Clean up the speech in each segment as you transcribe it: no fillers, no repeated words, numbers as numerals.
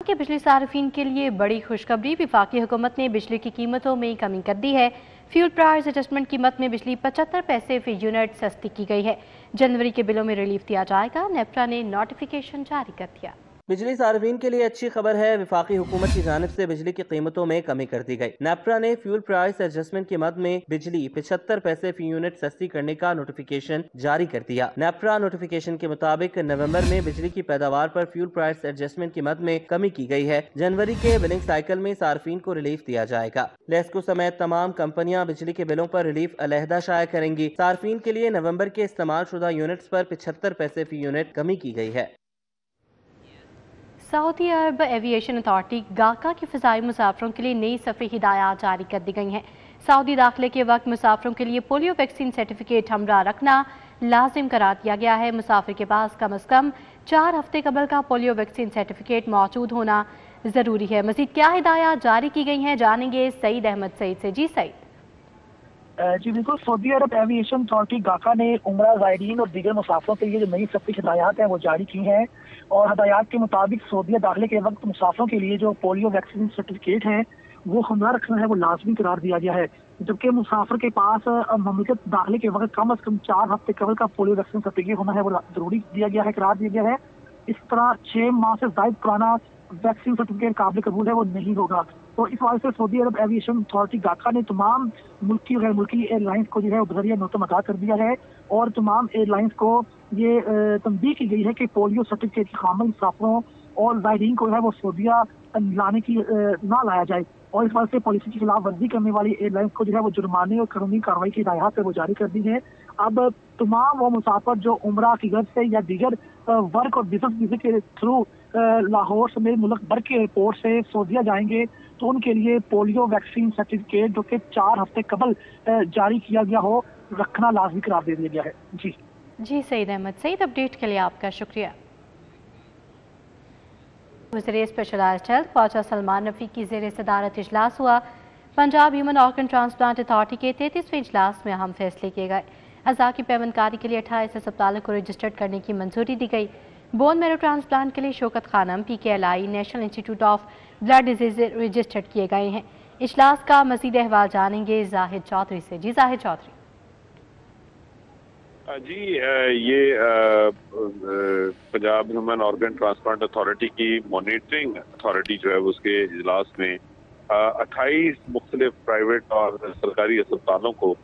कि बिजली सार्फिन के लिए बड़ी खुशखबरी। वफाकी हुकूमत ने बिजली की कीमतों में कमी कर दी है। फ्यूल प्राइस एडजस्टमेंट कीमत में बिजली 75 पैसे फी यूनिट सस्ती की गई है। जनवरी के बिलों में रिलीफ दिया जाएगा। नेपरा ने नोटिफिकेशन जारी कर दिया। बिजली सार्फिन के लिए अच्छी खबर है। वफाकी हुकूमत की जानिब से बिजली की कीमतों में कमी कर दी गई। नेपरा ने फ्यूल प्राइस एडजस्टमेंट की मद में बिजली 75 पैसे फी यूनिट सस्ती करने का नोटिफिकेशन जारी कर दिया। नेपरा नोटिफिकेशन के मुताबिक नवंबर में बिजली की पैदावार पर फ्यूल प्राइस एडजस्टमेंट की मद में कमी की गई है। जनवरी के बिलिंग साइकिल में सार्फिन को रिलीफ दिया जाएगा। लेस्को समेत तमाम कंपनियां बिजली के बिलों पर रिलीफ अलहदा शाया करेंगी। सार्फिन के लिए नवंबर के इस्तेमाल शुदा यूनिट्स पर 75 पैसे फी यूनिट कमी की गई है। सऊदी अरब एविएशन अथॉरिटी गाका की फ़िज़ाई मुसाफिरों के लिए नई सफ़री हिदायत जारी कर दी गई हैं। सऊदी दाखिले के वक्त मुसाफिरों के लिए पोलियो वैक्सीन सर्टिफिकेट हमरा रखना लाजिम करार दिया गया है। मुसाफिर के पास कम अज़ कम 4 हफ्ते कबल का पोलियो वैक्सीन सर्टिफिकेट मौजूद होना ज़रूरी है। मज़ीद क्या हिदायत जारी की गई हैं, जानेंगे सईद अहमद सईद से। जी सईद। जी बिल्कुल, सऊदी अरब एविएशन अथॉरिटी गाका ने उम्रा ज़ायरीन और दीगर मुसाफिरों के लिए जो नई सफ़री हिदायत हैं वो जारी की हैं। और हिदायत के मुताबिक सऊदी दाखिले के वक्त मुसाफिरों के लिए जो पोलियो वैक्सीन सर्टिफिकेट है वो हमरा रखना है वो लाजमी करार दिया गया है। जबकि मुसाफिर के पास ममलिकत दाखिले के वक्त कम अज़ कम 4 हफ्ते कबल का पोलियो वैक्सीन सर्टिफिकेट होना है वो जरूरी दिया गया है, करार दिया गया है। इस तरह 6 माह से ज़ायद पुराना वैक्सीन सर्टिफिकेट काबिल कबूल है वो नहीं होगा। तो इस वजह से सऊदी अरब एविएशन अथॉरिटी गाका ने तमाम मुल्की और गैर मुल्की एयरलाइंस को जो है बजरिया नोटम अदा कर दिया है। और तमाम एयरलाइंस को ये तंबीह की गई है कि पोलियो सर्टिफिकेट की खामिल मुसाफिरों और ज़ायरीन को है वो सऊदीया लाने की ना लाया जाए। और इस वजह से पॉलिसी की खिलाफ वर्जी करने वाली एयरलाइंस को जो है वो जुर्माने और कानूनी कार्रवाई की हिदायत है वो जारी कर दी है। अब तमाम वो मुसाफिर जो उम्रा की गर्ज से या दीगर वर्क और बिजनेस वीज़े के थ्रू लाहौर समेत मुल्क भर के एयरपोर्ट से सऊदीया जाएंगे तो उनके लिए पोलियो वैक्सीन सर्टिफिकेट जो कि 4 हफ्ते कबल जारी किया गया हो रखना लाजमी करार दे दिया गया है। जी सईद अहमद सईद, अपडेट के लिए आपका शुक्रिया। वज़ीर स्पेशलाइज्ड हेल्थ ख्वाजा सलमान रफ़ी की ज़ेर सदारत इजलास हुआ। Punjab human organ transplant authority के 33वें इजलास में अहम फैसले किए गए। अज़ा की पैवंदकारी के लिए 28 अस्पतालों को रजिस्टर्ड करने की मंजूरी दी गई। बोन मैरो ट्रांसप्लांट के लिए Shaukat Khanum PKLI National Institute of Blood Disease registered किए गए हैं। इजलास का मज़ीद अहवाल जानेंगे जाहिद चौधरी से। जी जाहिद चौधरी। जी ये Punjab human organ transplant authority की मॉनिटरिंग अथॉरिटी जो है उसके इजलास में 28 मुख्तलिफ प्राइवेट और सरकारी अस्पतालों को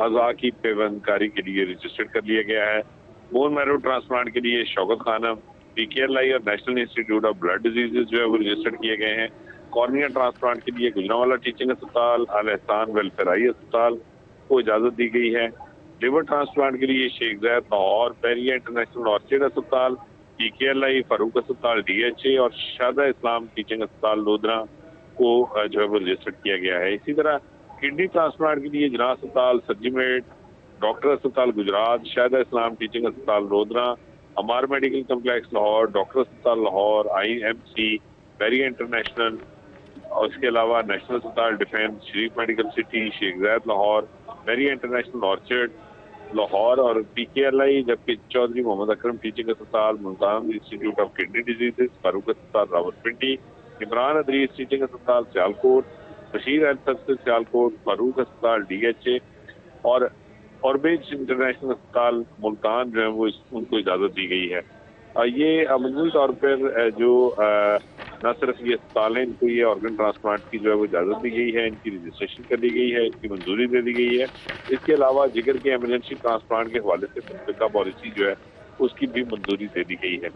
अज़ा की पैवंदकारी के लिए रजिस्टर्ड कर लिया गया है। बोन मैरो ट्रांसप्लांट के लिए शौकत खानम PKLI और national Institute of blood diseases जो है वो रजिस्टर्ड किए गए हैं। कॉर्निया ट्रांसप्लांट के लिए गुजरांवाला टीचिंग अस्पताल, अल एहसान वेलफेयर अस्पताल को इजाज़त दी गई है। लिवर ट्रांसप्लांट के लिए Sheikh Zayed Lahore, Bahria international orchid अस्पताल, PKLI फारूक अस्पताल DHA और शादा इस्लाम टीचिंग अस्पताल लोधरा को जो है वो रजिस्टर्ड किया गया है। इसी तरह किडनी ट्रांसप्लांट के लिए जना अस्पताल सर्जिमेट, डॉक्टर अस्पताल गुजरात, शादा इस्लाम टीचिंग अस्पताल लोधरा, अमार मेडिकल कम्प्लेक्स लाहौर, डॉक्टर अस्पताल लाहौर, IMC, बैरिया इंटरनेशनल और इसके अलावा नेशनल अस्पताल defence, Sharif medical city, Sheikh Zayed Lahore, Bahria international orchard Lahore और PKLI, जबकि चौधरी मोहम्मद अकरम टीचिंग अस्पताल, Multan institute of kidney diseases, Farooq अस्पताल रावलपिंडी, इमरान अदरीस टीचिंग अस्पताल सियालकोट, बशीर हेल्थ सर्विसेज सियालकोट, फारूक अस्पताल DHA और ऑर्बिज इंटरनेशनल अस्पताल मुल्तान जो है वो उनको इजाज़त दी गई है। ये मजमूई तौर पर जो न सिर्फ ये अस्पताल हैं, इनको ये ऑर्गन ट्रांसप्लांट की जो है वो इजाज़त दी गई है, इनकी रजिस्ट्रेशन कर दी गई है, इसकी मंजूरी दे दी गई है। इसके अलावा जिगर के एमरजेंसी ट्रांसप्लांट के हवाले से मुतल्लिका पॉलिसी जो है उसकी भी मंजूरी दे दी गई है।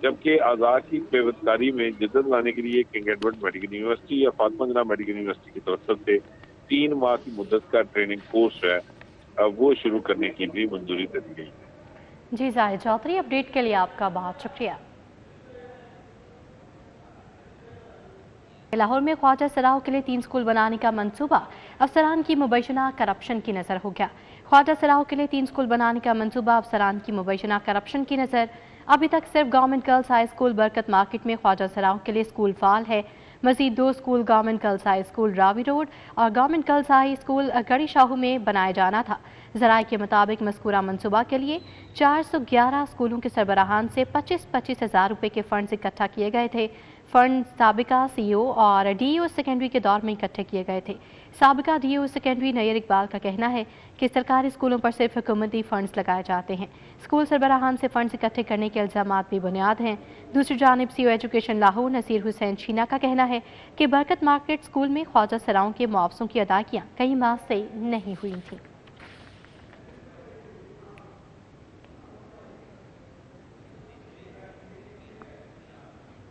जबकि आज़ा की पैवंदकारी में जदत लाने के लिए किंग एडवर्ड मेडिकल यूनिवर्सिटी या फातिमा जना मेडिकल यूनिवर्सिटी की तरफ से 3 माह की मुद्दत का ट्रेनिंग कोर्स है वो शुरू करने की भी मंजूरी दे दी गई। जी जाहिद चौधरी, अपडेट के लिए आपका बहुत शुक्रिया। लाहौर में ख्वाजा सराहों के लिए 3 स्कूल बनाने का मंसूबा अफसरान की मुबैशना करप्शन की नज़र हो गया। ख्वाजा सराहों के लिए 3 स्कूल बनाने का मंसूबा अफसरान की मुबैशना करप्शन की नज़र। अभी तक सिर्फ गवर्नमेंट गर्ल्स हाई स्कूल बरकत मार्केट में ख्वाजा सराहों के लिए स्कूल फाल है। मजीद 2 school government girls high school Ravi road और गवर्नमेंट गर्ल्स हाई स्कूल गड़ी शाहू में बनाया जाना था। ज़राए के मुताबिक मज़कूरा मनसूबा के लिए 411 स्कूलों के सरबराहान से 25-25 हज़ार रुपये के फंड्स इकट्ठा किए गए थे। फंड साबिका सीईओ और डीईओ सेकेंडरी के दौर में इकट्ठे किए गए थे। साबिका डीईओ सेकेंडरी नैयर इकबाल का कहना है कि सरकारी स्कूलों पर सिर्फ हुकूमती फंड्स लगाए जाते हैं। स्कूल सरबराहान से फंड्स इकट्ठे करने के इल्जामात बेबुनियाद हैं। दूसरी जानिब सीईओ एजुकेशन लाहौर नसीर हुसैन शीना का कहना है कि बरकत मार्केट स्कूल में ख्वाजा सराओं के मुआवजों की अदायगियां कई माह से नहीं हुई थीं।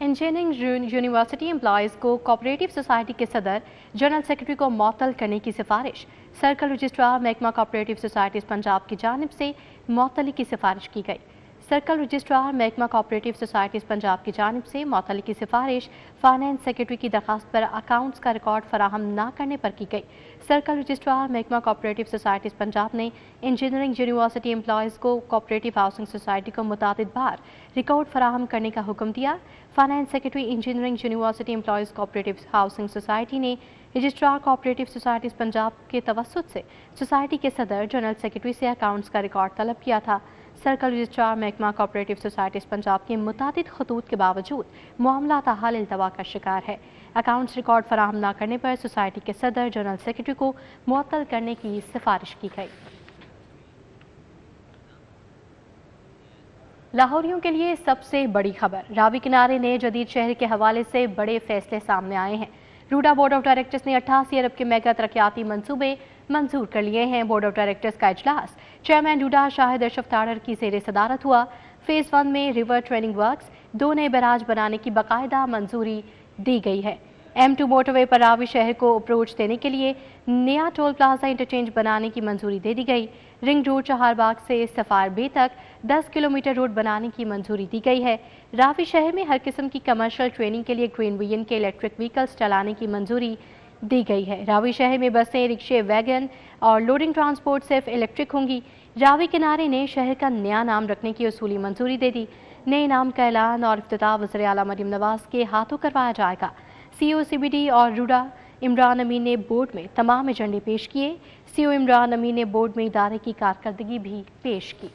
इंजीनियरिंग यूनिवर्सिटी एम्प्लॉयज़ को कोऑपरेटिव सोसाइटी के सदर जनरल सेक्रेटरी को मुअत्तल करने की सिफारिश सर्कल रजिस्ट्रार महकमा कोऑपरेटिव सोसाइटीज़ पंजाब की जानिब से मुअत्तली की सिफारिश की गई। सर्कल रजिस्ट्रार महकमा कोऑपरेटिव सोसाइटीज़ पंजाब की जानिब से मुअत्तली की सिफारिश फाइनेंस सेक्रेटरी की दरखास्त पर अकाउंट्स का रिकॉर्ड फराहम न करने पर की गई। सर्कल रजिस्ट्रार महकमा कोऑपरेटिव सोसाइटीज़ पंजाब ने इंजीनियरिंग यूनिवर्सिटी एम्प्लॉयज़ को कोऑपरेटिव हाउसिंग सोसाइटी को मुतादिद बार रिकॉर्ड फराहम करने का हुक्म दिया। Finance secretary engineering university employees cooperative housing society ने रजिस्ट्रार कोऑपरेटिव सोसाइटीज़ पंजाब के तवस्सुत से सोसाइटी के सदर जनरल सेक्रेटरी से अकाउंट्स का रिकॉर्ड तलब किया था। सर्कल रजिस्ट्रार महकमा कोऑपरेटिव सोसाइटीज़ पंजाब के मुतादिद खतूत के बावजूद मामला ताहाल इल्तवा का शिकार है। अकाउंट्स रिकॉर्ड फराहम न करने पर सोसाइटी के सदर जनरल सेक्रेटरी को मुअत्तल करने की सिफारिश की गई। लाहौरियों के लिए सबसे बड़ी खबर, रावी किनारे ने जदीद शहर के हवाले से बड़े फैसले सामने आए हैं। रूडा बोर्ड ऑफ डायरेक्टर्स ने 88 अरब के मेगा तरक्याती मंसूबे मंजूर कर लिए हैं। बोर्ड ऑफ डायरेक्टर्स का इजलास चेयरमैन रूडा शाहिद अशरफ ताड़र की ज़ेर सदारत हुआ। फेज़ 1 में रिवर ट्रेनिंग वर्क्स 2 नए बैराज बनाने की बाकायदा मंजूरी दी गई है। M2 मोटरवे पर रावी शहर को अप्रोच देने के लिए नया टोल प्लाजा इंटरचेंज बनाने की मंजूरी दे दी गई। रिंग रोड चहारबाग से सफार बे तक 10 किलोमीटर रोड बनाने की मंजूरी दी गई है। रावी शहर में हर किस्म की कमर्शियल ट्रेनिंग के लिए ग्रीन विजन के इलेक्ट्रिक व्हीकल्स चलाने की मंजूरी दी गई है। रावी शहर में बसें, रिक्शे, वैगन और लोडिंग ट्रांसपोर्ट सिर्फ इलेक्ट्रिक होंगी। रावी किनारे ने शहर का नया नाम रखने की उसूली मंजूरी दे दी। नए नाम का ऐलान और इफ्तिताह वज़ीर आला मरियम नवाज के हाथों करवाया जाएगा। सीईओ CBD और रूडा इमरान अमीन ने बोर्ड में तमाम एजेंडे पेश किए। सीईओ इमरान अमीन ने बोर्ड में इदारे की कारकर्दगी भी पेश की।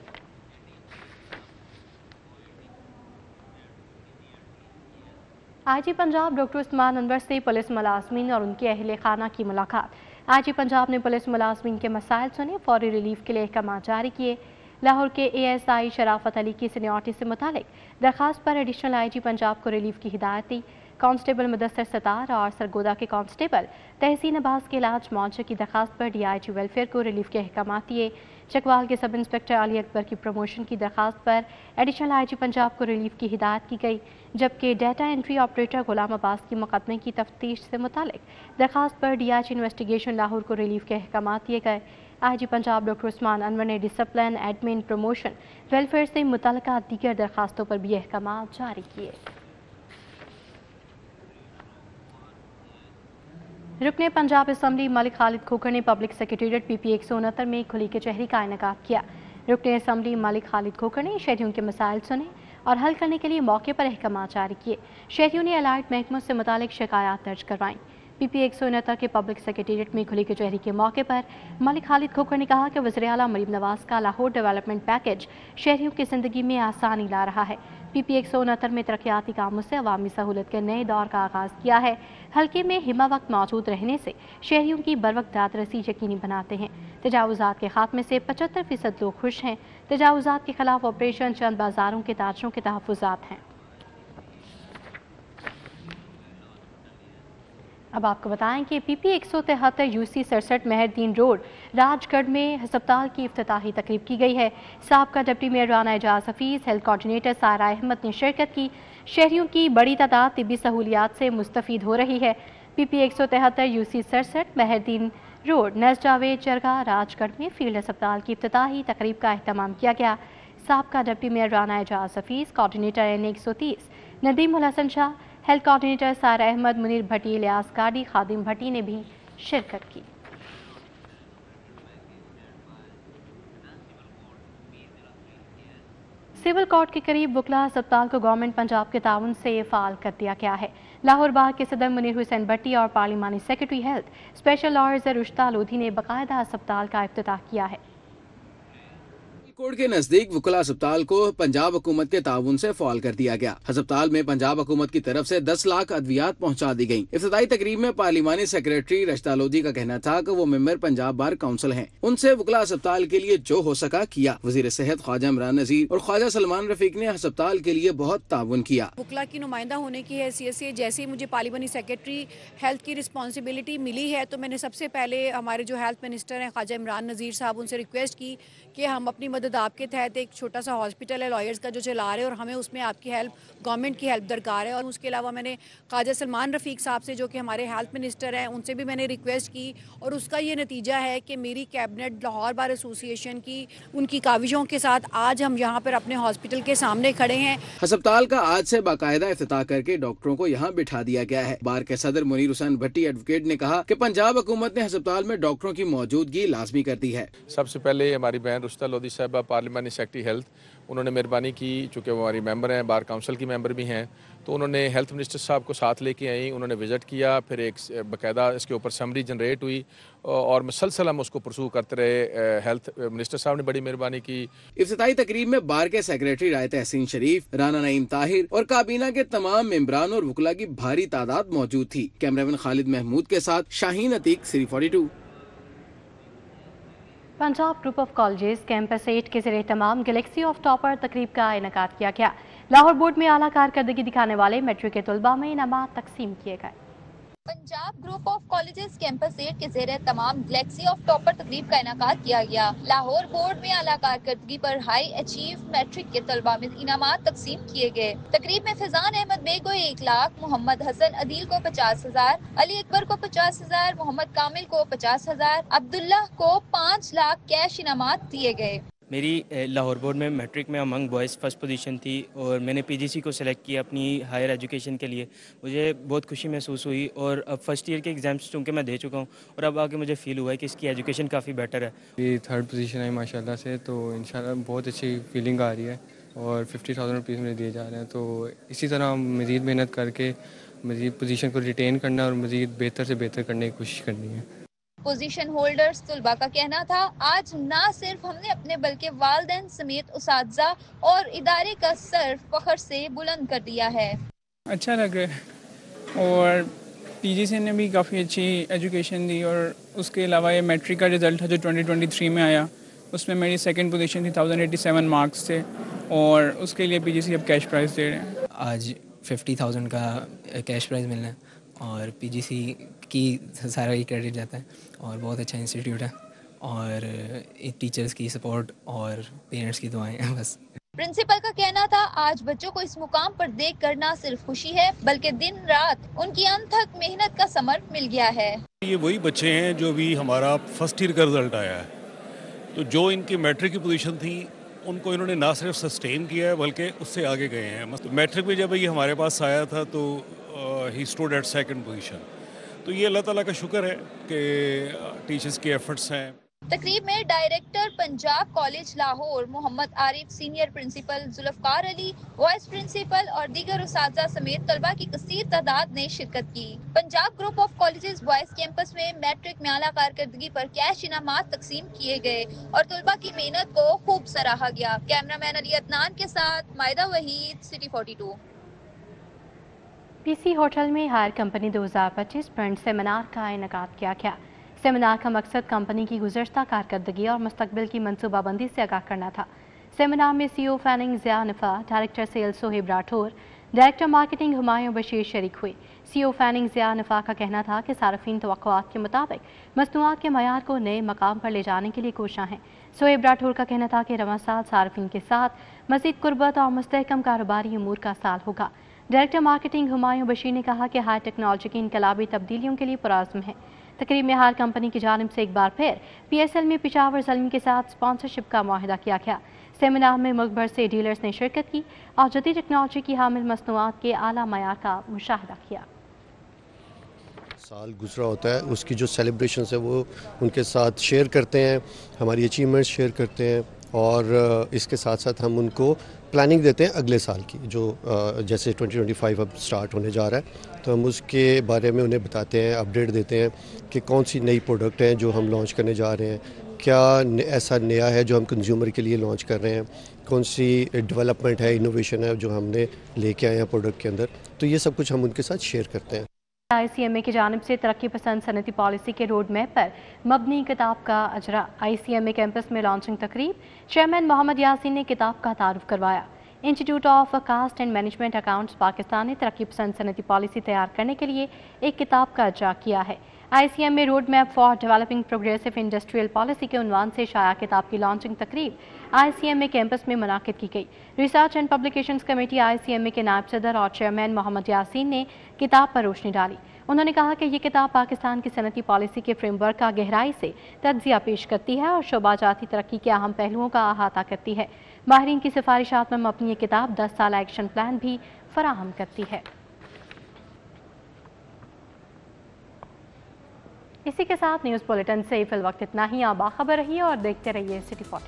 IG पंजाब डॉक्टर उस्मान अनवर से पुलिस मुलाजमीन और उनके अहले खाना की मुलाकात। IG पंजाब ने पुलिस मुलाजमीन के मसाइल सुने, फौरी रिलीफ के लिए अहकाम जारी किए। लाहौर के ASI शराफत अली की सीनियरिटी से मुतालिक दरखास्त पर एडिशनल IG पंजाब को रिलीफ की हिदायत दी। कांस्टेबल मुदस्सर सतार और सरगोदा के कांस्टेबल तहसीन अब्बास के इलाज मौजे की दरखास्त पर DIG वेलफेयर को रिलीफ के अहकाम दिए। चकवाल के सब इंस्पेक्टर अली अकबर की प्रमोशन की दरखास्त पर एडिशनल IG पंजाब को रिलीफ की हिदायत की गई, जबकि डाटा एंट्री ऑपरेटर गुलाम अब्बास की मुकदमे की तफ्तीश से मुतालिक दरखास्त पर DIG इन्वेस्टिगेशन लाहौर को रिलीफ के अहकाम दिए गए। IG पंजाब डॉक्टर उस्मान अनवर ने डिसिप्लिन, एडमिन, प्रमोशन, वेलफेयर से मुतल्लिका दीगर दरखास्तों पर भी अहकाम जारी किए। रुकने पंजाब असम्बली मलिक खालिद खोखर ने पब्लिक सेक्रेटेरिएट PP 169 में खुली कचहरी का इनेकाद किया। रुकने असम्बली मलिक खालिद खोखर ने शहरियों के मसाइल सुने और हल करने के लिए मौके पर अहकाम जारी किए। शहरियों ने अलाइड महकमों से मुतालिक शिकायत दर्ज करवाईं। PP 169 के पब्लिक सेक्रेटेरिएट में खुली कचहरी के मौके पर मलिक खालिद खोखर ने कहा कि वज़ीर आला मरियम नवाज का लाहौर डेवलपमेंट पैकेज शहरियों की जिंदगी में आसानी ला रहा है। PP 169 में तरक्याती कामों से अवामी सहूलत के नए दौर का आगाज़ किया है। हल्के में हिमा वक्त मौजूद रहने से शहरियों की बर वक्त दादरसी यकीनी बनाते हैं। तजावुज़ात के खात्मे से 75% लोग खुश हैं। तजावुज़ात के खिलाफ ऑपरेशन चंद बाजारों के ताजरों के तहफ़्फ़ुज़ात हैं। अब आपको बताएं कि PP 173 UC 67 Mehardin road Rajgarh में हस्पताल की इफ्तिताही तकरीब की गई है। साबका deputy mayor Rana Ejaz Hafeez, health coordinator Sara Ahmad ने शिरकत की। शहरियों की बड़ी तादाद तिब्बी सहूलियात से मुस्तफ़ीद हो रही है। PP 173 UC 67 मेहरदीन रोड नस जावेद चरगा राजगढ़ में फील्ड अस्पताल की इफ्तिताही तकरीब का अहतमाम किया गया। साबका deputy mayor Rana Ejaz Hafeez, coordinator NA 130 Nadeem ul Hassan Shah, health coordinator Sara Ahmed, Munir भट्टी, इलियास काडी, खादिम भट्टी ने भी शिरकत की। सिविल कोर्ट के करीब बुकला अस्पताल को गवर्नमेंट पंजाब के ताउन से फाल कर दिया गया है। लाहौर बाग के सदर मुनीर हुसैन भट्टी और पार्लिमानी सेक्रेटरी हेल्थ स्पेशल लॉर्ड रुश्ता लोधी ने बाकायदा अस्पताल का इफ्तिताह किया है। कोट के नजदीक वकुला अस्पताल को पंजाब हुकूमत के ताउन से फॉल कर दिया गया। अस्पताल में पंजाब हुकूमत की तरफ से 10 लाख अद्वियात पहुंचा दी गयी। इफ्तिताई तकरीब में पार्लिमानी सेक्रेटरी रशिदा लोधी का कहना था कि वो मेंबर पंजाब बार काउंसिल हैं। उनसे वकुला अस्पताल के लिए जो हो सका किया। वजीर सेहत ख्वाजा इमरान नजीर और ख्वाजा सलमान रफीक ने अस्पताल के लिए बहुत ताउन किया। वकुला की नुमाइंदा होने की हैसियत से जैसे ही मुझे पार्लिमानी सेक्रेटरी हेल्थ की रिस्पॉन्सिबिलिटी मिली है तो मैंने सबसे पहले हमारे जो हेल्थ मिनिस्टर हैं ख्वाजा इमरान नजीर साहब, उनसे रिक्वेस्ट की कि हम अपनी मदद आपके तहत एक छोटा सा हॉस्पिटल है लॉयर्स का जो चला रहे हैं और हमें उसमें आपकी हेल्प, गवर्नमेंट की हेल्प दरकार है। और उसके अलावा मैंने ख्वाजा सलमान रफीक साहब से जो कि हमारे हेल्थ मिनिस्टर हैं उनसे भी मैंने रिक्वेस्ट की और उसका ये नतीजा है कि मेरी कैबिनेट लाहौर बार एसोसिएशन की उनकी काविशों के साथ आज हम यहाँ पर अपने हॉस्पिटल के सामने खड़े हैं। अस्पताल का आज से बाकायदा इफ्तिताह करके डॉक्टरों को यहाँ बिठा दिया गया है। बार के सदर मुनीर हुसैन भट्टी एडवोकेट ने कहा कि पंजाब हुकूमत ने अस्पताल में डॉक्टरों की मौजूदगी लाजमी कर दी है। सबसे पहले हमारी बहन रशिदा लोधी साहबा पार्लिमानी सेक्रेटरी हेल्थ, उन्होंने मेहरबानी की, चूँकि वो हमारी मेंबर हैं, बार काउंसिल की मेंबर भी हैं, तो उन्होंने हेल्थ मिनिस्टर साहब को साथ लेके आई, उन्होंने विज़िट किया, फिर एक बाकायदा इसके ऊपर समरी जनरेट हुई और मुसलसल हम उसको परसू करते रहे। हेल्थ मिनिस्टर साहब ने बड़ी मेहरबानी की। इफ्तिताई तकरीब में बार के सेक्रेटरी राय तहसीन शरीफ, राना नईम ताहिर और काबीना के तमाम मेंबरान और वकुला की भारी तादाद मौजूद थी। कैमरामैन खालिद महमूद के साथ शाहीन अतीक, सिरी 42। Punjab group of colleges campus 8 के ज़रिए तमाम गैलेक्सी ऑफ टॉपर तकरीब का इनेकाद किया गया। लाहौर बोर्ड में आला कारकर्दगी दिखाने वाले मैट्रिक के तलबा में इनामात तकसीम किए गए। Punjab group of colleges campus 8 के ज़रिए तमाम गैलेक्सी ऑफ टॉपर तकरीब का इनेकाद किया गया। लाहौर बोर्ड में आला कारकर्दगी पर हाई अचीव मैट्रिक के तलबा में इनामात तकसीम किए गए। तकरीब में फैजान अहमद बे को 1 लाख, मोहम्मद हसन अदील को 50,000, अली अकबर को 50,000, मोहम्मद कामिल को 50,000, अब्दुल्ला को 5 लाख कैश इनामात दिए गए। मेरी लाहौर बोर्ड में मैट्रिक में अमंग बॉयज़ फर्स्ट पोजीशन थी और मैंने पीजीसी को सिलेक्ट किया अपनी हायर एजुकेशन के लिए। मुझे बहुत खुशी महसूस हुई और अब फर्स्ट ईयर के एग्ज़ाम्स चूँकि मैं दे चुका हूँ और अब आगे मुझे फ़ील हुआ है कि इसकी एजुकेशन काफ़ी बेटर है। ये 3rd पोजीशन है माशाल्लाह से, तो इंशाल्लाह बहुत अच्छी फीलिंग आ रही है और 50,000 रुपीज़ मुझे दिए जा रहे हैं। तो इसी तरह मज़ीद मेहनत करके मज़ीद पोजीशन को रिटेन करना और मज़ीद बेहतर से बेहतर करने की कोशिश करनी है। पोजीशन होल्डर्स तलबा का कहना था, आज ना सिर्फ हमने अपने बल्कि वालिदैन समेत उसातिज़ा और इदारे का सर फख्र से बुलंद कर दिया है। अच्छा लग रहा है और पीजीसी ने भी काफ़ी अच्छी एजुकेशन दी और उसके अलावा ये मैट्रिक का रिज़ल्ट था जो 2023 में आया, उसमें मेरी 2nd पोजीशन थी, 1087 मार्क्स थे और उसके लिए पीजीसी अब कैश प्राइज़ दे रहे हैं। आज 50,000 का कैश प्राइज़ मिलना है और पीजीसी की सारा ही क्रेडिट जाता है और बहुत अच्छा इंस्टीट्यूट है और टीचर्स की सपोर्ट और पेरेंट्स की दुआएं हैं बस। प्रिंसिपल का कहना था, आज बच्चों को इस मुकाम पर देख कर ना सिर्फ खुशी है बल्कि दिन रात उनकी अनथक मेहनत का समर मिल गया है। ये वही बच्चे हैं जो भी हमारा फर्स्ट ईयर का रिजल्ट आया है, तो जो इनकी मैट्रिक की पोजीशन थी उनको इन्होंने ना सिर्फ सस्टेन किया है बल्कि उससे आगे गए हैं। मैट्रिक में जब ये हमारे पास आया था तो he stood at 2nd position, तो ये अल्लाह ताला का शुक्र है कि टीचर्स के एफर्ट्स हैं। तकरीब में director Punjab college Lahore Mohammad Arif, senior principal Zulfiqar Ali, vice principal और दीगर उसातिज़ा समेत तलबा की कसीर तादाद ने शिरकत की। Punjab group of colleges boys campus में मैट्रिक में आला कारकर्दगी पर कैश इनामात तकसीम किए गए और तलबा की मेहनत को खूब सराहा गया। कैमरामैन अली अदनान के साथ मायदा वहीद, सिटी 42। पीसी होटल में हायर कंपनी 2025 प्रिंट सेमिनार का इनेकाद किया गया। सेमिनार का मकसद कंपनी की गुज़श्ता कारकर्दगी और मुस्तकबिल की मनसूबाबंदी से आगाह करना था। सेमिनार में सीईओ फैनिंग Zia Nafa, director sales Sohaib Rathore, director marketing Humayun Bashir शरीक हुए। सीईओ फैनिंग ज़िया नफ़ा का कहना था कि सार्फिन तवक्कुआत के मुताबिक मसनूआत के मयार को नए मकाम पर ले जाने के लिए कोशिश हैं। सोहेब राठौर का कहना था कि रवां साल सार्फिन के साथ मज़ीद कुर्बत और मुस्तहकम कारोबारी अमूर का साल होगा। डायरेक्टर मार्केटिंग हुमायूं बशीर ने कहा कि हाई टेक्नोलॉजी की इनकलाबी तब्दीलियों के लिए पुराज़्म है। तकरीब में हार कंपनी की जानिब से एक बार फिर PSL में पिशावर ज़ल्मी के साथ स्पॉन्सरशिप का मुआहिदा किया गया। सेमिनार में मुल्क भर से डीलर्स ने शिरकत की और जदीद टेक्नोलॉजी की हामिल मसनूआत के आला मयार का मुशाहिदा किया। साल गुजरा होता है, उसकी जो सेलिब्रेशंस है वो उनके साथ शेयर करते हैं, हमारी अचीवमेंट्स शेयर करते हैं और इसके साथ साथ हम उनको प्लानिंग देते हैं अगले साल की, जो जैसे 2025 अब स्टार्ट होने जा रहा है, तो हम उसके बारे में उन्हें बताते हैं, अपडेट देते हैं कि कौन सी नई प्रोडक्ट हैं जो हम लॉन्च करने जा रहे हैं, کیا ایسا نیا ہے جو ہم کنزیومر کے لیے لانچ کر رہے ہیں، کون سی ڈیولپمنٹ ہے، انوویشن ہے جو ہم نے لے کے آئے ہیں پروڈکٹ کے اندر، تو یہ سب کچھ ہم ان کے ساتھ شیئر کرتے ہیں۔ ICMA کی جانب سے ترقی پسند صنعتی پالیسی کے روڈ میپ پر مبنی کتاب کا اجرا۔ ICMA کیمپس میں لانچنگ تقریب، چیئرمین محمد یاسین نے کتاب کا تعارف کروایا۔ Institute of cost and management accounts Pakistan نے ترقی پسند صنعتی پالیسی تیار کرنے کے لیے ایک کتاب کا اجرا کیا ہے۔ ICMA road map for developing progressive industrial policy کے عنوان سے شائع کتاب کی لانچنگ تقریب ICMA کیمپس میں منعقد کی گئی۔ Research and publications committee ICMA کے نائب صدر اور چیئرمین محمد یاسین نے کتاب پر روشنی ڈالی۔ انہوں نے کہا کہ یہ کتاب پاکستان کی صنعتی پالیسی کے فریم ورک کا گہرائی سے تجزیہ پیش کرتی ہے اور شعبہ جاتی ترقی کے اہم پہلوؤں کا احاطہ کرتی ہے۔ ماہرین کی سفارشات میں مبنی یہ کتاب 10 سالہ ایکشن پلان بھی فراہم کرتی ہے۔ اسی کے ساتھ نیوز بلیٹن سے فی الوقت اتنا ہی۔ آپ باخبر رہیے اور دیکھتے رہیے سٹی 40۔